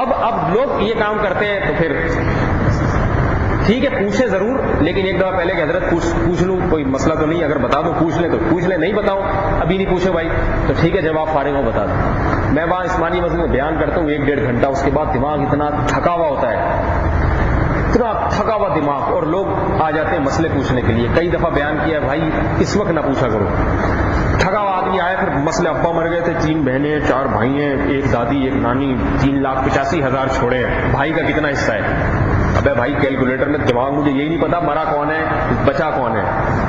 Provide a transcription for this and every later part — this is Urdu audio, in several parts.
اب لوگ یہ کام کرتے ہیں تو پھر ٹھیک ہے پوچھیں ضرور، لیکن ایک دفعہ پہلے کہ حضرت پوچھ لوں، کوئی مسئلہ تو نہیں، اگر بتا دوں پوچھ لیں تو پوچھ لیں، نہیں بتاؤ ابھی نہیں پوچھے بھائی تو ٹھیک ہے جب آپ فارغ ہو بتا دوں۔ میں وہاں عثمانی مسجد میں بیان کرتا ہوں 1-1.5 گھنٹہ، اس کے بعد دماغ اتنا تھکا ہوا ہوتا ہے، اتنا تھکا ہوا دماغ، اور لوگ آ جاتے ہیں مسئلے پوچھنے کے لیے۔ کئی دفعہ بیان کیا ہے بھائی اس وقت نہ پوچھا کرو، تھکا ہوا آدمی آیا، پھر مسئلے ابا مر گئے تھے، 3 بہنیں 4 بھائی ہیں، 1 دادی 1 نانی، 3,85,000 چھوڑے ہیں، بھائی کا کتنا حصہ ہے؟ ابے بھائی کیلکولیٹر میں دماغ، مجھے یہی نہیں پتا مرا کون ہے بچا کون ہے،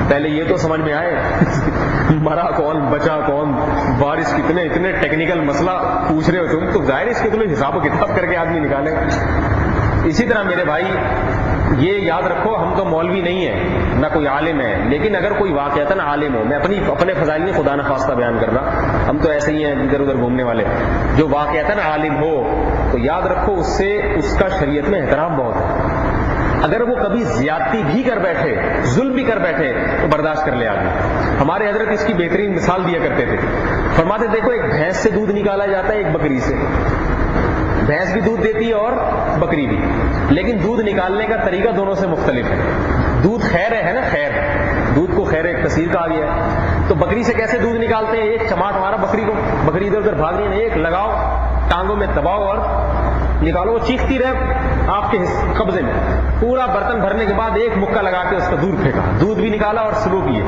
پہلے یہ تو سمجھ میں آئے مرا کون بچا کون، وارث کتنے، اتنے ٹیکنیکل مسئلہ پوچھ رہے ہو تم تو ظاہر اس کے تمہیں حساب و کتاب کر کے آدمی نکالے۔ اسی طرح میرے بھائی یہ یاد رکھو، ہم تو مولوی نہیں ہیں نہ کوئی عالم ہے، لیکن اگر کوئی واقعتاً عالم ہو، میں اپنے فضائل میں خدا نخواستہ بیان کر رہا، ہم تو ایسے ہی ہیں ادھر ادھر گھومنے والے، جو واقعتاً عالم ہو تو یاد رکھو اس سے اس کا شریعت میں احترام بہت ہے۔ اگر وہ کبھی زیادتی بھی کر بیٹھے، ظلم بھی کر بیٹھے تو برداشت کر لے آدمی۔ ہمارے حضرت اس کی بہترین مثال دیا کرتے تھے، فرماتے دیکھو ایک بھینس سے دودھ نکالا جاتا ہے، ایک بکری سے، بھینس بھی دودھ دیتی ہے اور بکری بھی، لیکن دودھ نکالنے کا طریقہ دونوں سے مختلف ہے۔ دودھ خیر ہے نا، خیر دودھ کو خیر ایک تصویر کہا گیا ہے، تو بکری سے کیسے دودھ نکالتے ہیں؟ ایک چماٹ مارا بکری کو، بکری ادھر ادھر بھاگ رہی ہے، ایک لگاؤ ٹانگوں میں دباؤ اور نکالو، وہ چیختی رہے آپ کے قبضے میں، پورا برتن بھرنے کے بعد ایک مکہ لگا کے اس کا دودھ پھینکا، دودھ بھی نکالا اور سلو کیے۔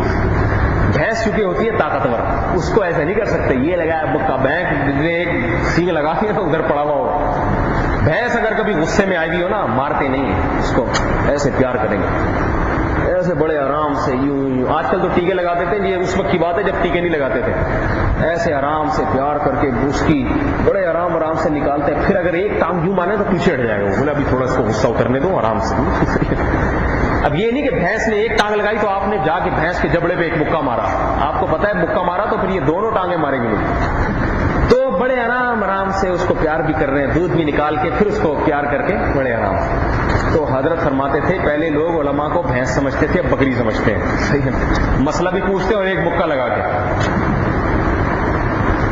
بھینس چونکہ ہوتی ہے طاقتور، اس کو ایسے نہیں کر سکتے، یہ لگایا مکہ، بینک ایک سینگ لگا کے ادھر پڑا ہوا ہو۔ بھینس اگر کبھی غصے میں آئی بھی ہو نا، مارتے نہیں ہیں اس کو، ایسے پیار کریں گے، ایسے بڑے آرام سے یوں یوں۔ آج کل تو ٹیکے لگاتے تھے، یہ اس وقت کی بات ہے جب ٹیکے نہیں لگاتے تھے، ایسے آرام سے پیار کر کے اس کی بڑے آرام سے نکالتے ہیں۔ پھر اگر ایک ٹانگ یوں مانے تو پیچھے ہٹ جائے گا، وہ بولے ابھی تھوڑا اس کو غصہ اترنے دو آرام سے۔ اب یہ نہیں کہ بھینس نے ایک ٹانگ لگائی تو آپ نے جا کے بھینس کے جبڑے پہ ایک مکہ مارا، آپ کو پتا ہے مکہ مارا تو پھر یہ دونوں ٹانگیں مارے گی، تو بڑے آرام سے اس کو پیار بھی کر رہے ہیں، دودھ بھی نکال کے پھر اس کو پیار کر کے بڑے آرام سے۔ تو حضرت فرماتے تھے پہلے لوگ علماء کو بھینس سمجھتے تھے، اب بکری سمجھتے ہیں، صحیح ہے، مسئلہ بھی پوچھتے اور ایک مکہ لگا کے۔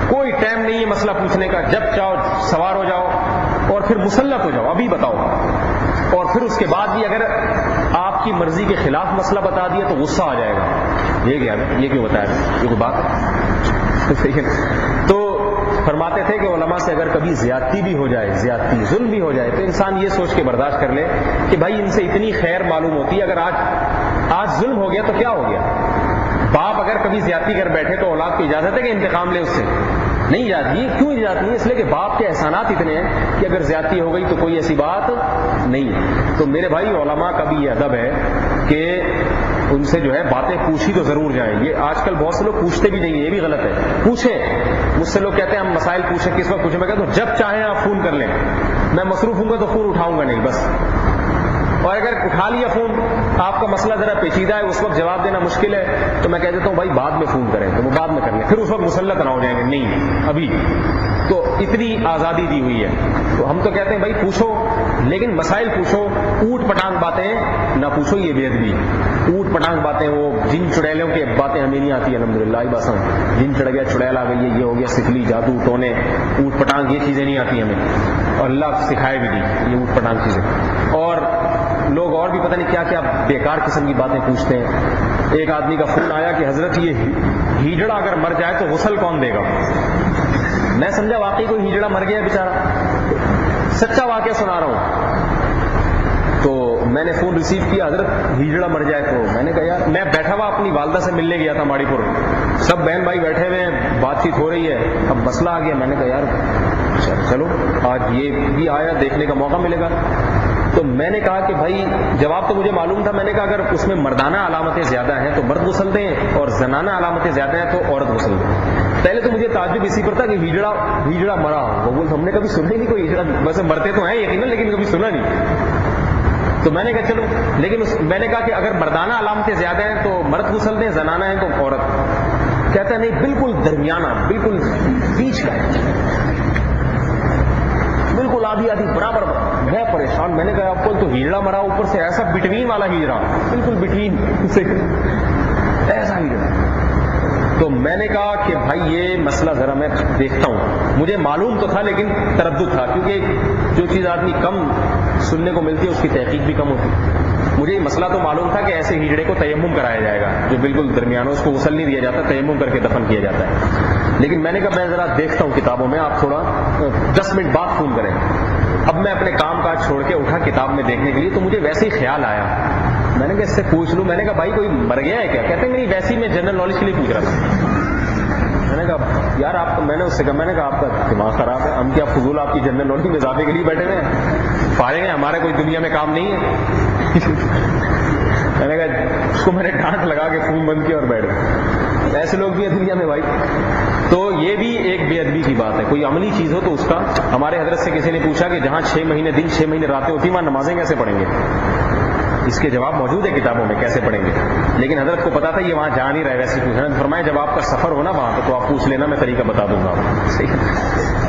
کوئی ٹائم نہیں ہے مسئلہ پوچھنے کا، جب چاہو سوار ہو جاؤ اور پھر مسلط ہو جاؤ، ابھی بتاؤ، اور پھر اس کے بعد بھی اگر آپ کی مرضی کے خلاف مسئلہ بتا دیا تو غصہ آ جائے گا، یہ کیا ہے، یہ کیوں بتایا، یہ کوئی بات ہے؟ تو فرماتے تھے کہ علماء سے اگر کبھی زیادتی بھی ہو جائے، زیادتی ظلم بھی ہو جائے تو انسان یہ سوچ کے برداشت کر لے کہ بھائی ان سے اتنی خیر معلوم ہوتی ہے، اگر آج ظلم ہو گیا تو کیا ہو گیا؟ باپ اگر کبھی زیادتی کر بیٹھے تو اولاد کو اجازت ہے کہ انتقام لے اس سے؟ نہیں جاتی۔ کیوں اجازت نہیں؟ اس لیے کہ باپ کے احسانات اتنے ہیں کہ اگر زیادتی ہو گئی تو کوئی ایسی بات نہیں ہے۔ تو میرے بھائی علماء کا بھی یہ ادب ہے کہ ان سے جو ہے باتیں پوچھی تو ضرور جائیں۔ یہ آج کل بہت سے لوگ پوچھتے بھی نہیں ہیں، یہ بھی غلط ہے، پوچھیں۔ مجھ سے لوگ کہتے ہیں ہم مسائل پوچھیں، کس وقت پوچھیں؟ میں کہتا ہوں جب چاہیں آپ فون کر لیں، میں مصروف ہوں گا تو فون اٹھاؤں گا نہیں بس، اور اگر اٹھا لیا فون، آپ کا مسئلہ ذرا پیچیدہ ہے، اس وقت جواب دینا مشکل ہے، تو میں کہہ دیتا ہوں بھائی بعد میں فون کریں، تو وہ بعد میں کر لیں، پھر اس وقت مسلط نہ ہو جائیں گے، نہیں ابھی تو اتنی آزادی دی ہوئی ہے۔ تو ہم تو کہتے ہیں بھائی پوچھو، لیکن مسائل پوچھو، اوٹ پٹانگ باتیں نہ پوچھو، یہ بے ادبی۔ اوٹ پٹانگ باتیں، وہ جن چڑیلوں کی باتیں ہمیں نہیں آتی الحمدللہ، بس جن چڑھ گیا چڑیل آ گئی ہے، یہ ہو گیا سفلی، جادو ٹونے، اوٹ پٹانگ، یہ چیزیں نہیں آتی ہمیں، اور اللہ سکھائے بھی نہیں یہ اوٹ پٹانگ چیزیں۔ اور لوگ اور بھی پتہ نہیں کیا کیا بیکار قسم کی باتیں پوچھتے ہیں۔ ایک آدمی کا فون آیا کہ حضرت یہ ہیجڑا اگر مر جائے تو غسل کون دے گا؟ میں سمجھا واقعی کوئی ہیجڑا مر گیا بیچارہ، سچا واقعہ سنا رہا ہوں۔ تو میں نے فون ریسیو کیا، حضرت ہیجڑا مر جائے تو میں نے کہا یار، میں بیٹھا ہوا اپنی والدہ سے ملنے گیا تھا ماڑی پور، سب بہن بھائی بیٹھے ہوئے ہیں، بات چیت ہو رہی ہے، اب مسئلہ آ گیا، میں نے کہا یار چلو آج یہ بھی آیا، دیکھنے کا موقع ملے گا۔ تو میں نے کہا کہ بھائی جواب تو مجھے معلوم تھا، میں نے کہا اگر اس میں مردانہ علامتیں زیادہ ہیں تو مرد غسل دیں، اور زنانہ علامتیں زیادہ ہیں تو عورت غسل دیں۔ پہلے تو مجھے تعجب اسی پر تھا کہ ہیجڑا مرا، وہ بول ہم نے کبھی سنا ہی نہیں کوئی ہیجڑا، ویسے مرتے تو ہیں یقیناً لیکن کبھی سنا نہیں۔ تو میں نے کہا چلو، لیکن میں نے کہا کہ اگر مردانہ علامتیں زیادہ ہیں تو مرد غسل دیں، زنانہ ہیں تو عورت۔ کہتا ہے نہیں بالکل درمیانہ، بالکل بیچ کا ہے، بالکل آدھی آدھی برابر۔ میں پریشان، میں نے کہا آپ کو تو ہیجڑا مرا، اوپر سے ایسا بٹوین والا ہیجڑا، بالکل بٹوین سے ایسا ہیجڑا۔ تو میں نے کہا کہ بھائی یہ مسئلہ ذرا میں دیکھتا ہوں. مجھے معلوم تو تھا لیکن تردد تھا، کیونکہ جو چیز آدمی کم سننے کو ملتی ہے اس کی تحقیق بھی کم ہوتی ہے. مجھے یہ مسئلہ تو معلوم تھا کہ ایسے ہجڑے کو تیمم کرایا جائے گا جو بالکل درمیان، اس کو غسل نہیں دیا جاتا، تیمم کر کے دفن کیا جاتا ہے. لیکن میں نے کہا میں ذرا دیکھتا ہوں کتابوں میں، آپ تھوڑا 10 منٹ بعد فون کریں. اب میں اپنے کام کاج چھوڑ کے اٹھا کتاب میں دیکھنے کے لیے، تو مجھے ویسے ہی خیال آیا. میں نے کہا اس سے پوچھ لوں. میں نے کہا بھائی کوئی مر گیا ہے کیا؟ کہتے ہیں نہیں، ویسے ہی میں جنرل نالج کے لیے پوچھ رہا تھا. میں نے کہا یار آپ، میں نے اس سے کہا، میں نے کہا آپ کا دماغ خراب ہے، ہم کیا فضول آپ کی جنرل نالج میں اضافے کے لیے بیٹھے ہوئے ہیں؟ فارغ ہیں، ہمارے کوئی دنیا میں کام نہیں ہے. میں نے کہا اس کو میں نے ڈانٹ لگا کے فون بند کیا اور بیٹھ گیا. ایسے لوگ بھی ہیں دنیا میں بھائی. تو یہ بھی ایک بے ادبی کی بات ہے. کوئی عملی چیز ہو تو اس کا، ہمارے حضرت سے کسی نے پوچھا کہ جہاں 6 مہینے دن 6 مہینے راتیں ہوتی ہیں وہاں نمازیں کیسے پڑھیں گے؟ اس کے جواب موجود ہے کتابوں میں کیسے پڑھیں گے، لیکن حضرت کو پتا تھا یہ وہاں جا نہیں رہے ویسے پوچھنا. فرمایا جب آپ کا سفر ہو نا وہاں تو آپ پوچھ لینا، میں طریقہ بتا دوں گا آپ.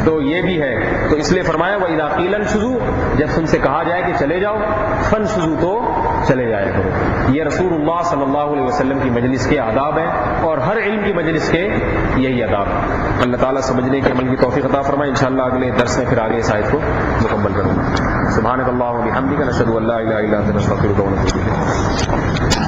تو یہ بھی ہے. تو اس لیے فرمایا وَإِذَا قِيلَ انشُزُوا، جب تم سے کہا جائے کہ چلے جاؤ، فانشزوا، تو چلے جایا کرو. یہ رسول اللہ صلی اللہ علیہ وسلم کی مجلس کے آداب ہیں، اور ہر علم کی مجلس کے یہی آداب. اللہ تعالیٰ سمجھنے کے عمل کی توفیق عطا فرمائے. انشاءاللہ اگلے درس میں پھر آگے اس آیت کو مکمل کروں گا. سبحانک اللہم و بحمدک، نشہد ان لا الہ الا انت، نستغفرک و نتوب الیک.